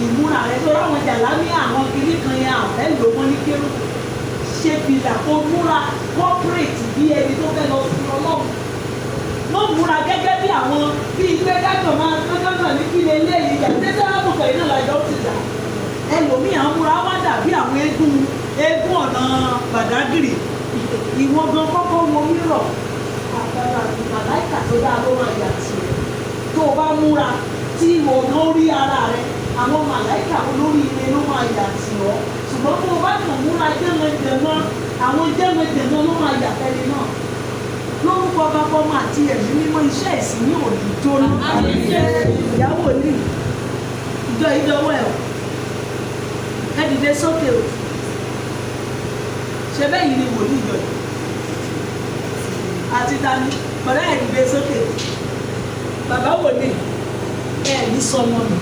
ìmúra rẹ tó ráwọn jàlámí àwọn kìíní kan yẹn àfẹ́ lò wọ́n ní kérò ṣe fìlà kó múra corporate bí ẹni tó fẹ́ lọ sí ọlọ́run wọ́n múra gẹ́gẹ́ bí àwọn bí ìgbẹ́ kájọ máa kájọ ní kí lè lé ìyá tẹ́tẹ́ lábùkọ̀ yìí náà lájọ́ ti dà ẹlòmíì àmúra wá dàbí àwọn eégún ọ̀nà Bàdágìrì ìwọ gan kọ́kọ́ wo mírọ̀ àgbàrá màláìkà tó dáa ló máa yà sí rẹ̀ tó o bá múra tí ìwọ gan rí ara rẹ̀ àwọn màláìkà olórí ire ló máa yà sí ọ ṣùgbọ́n tó o bá kàn múra jẹ́mọ̀jẹ̀mọ́ àwọn jẹ́mọ̀jẹ̀mọ́ ló máa yà tẹ́lẹ̀ náà lórúkọ bàbá ọmọ àti ẹ̀mí mímọ́ iṣẹ́ ìsìn ní òní jóná ìyàwó ní ìjọ ìdánwò ẹ̀ ẹ dìde sókè o ṣe bẹ́ẹ̀ yìí ni wòlíì ìjọ yìí àti dání bàbá ẹ̀ dìde sókè bàbá wòlíì ẹ̀ ní sọmọ mi.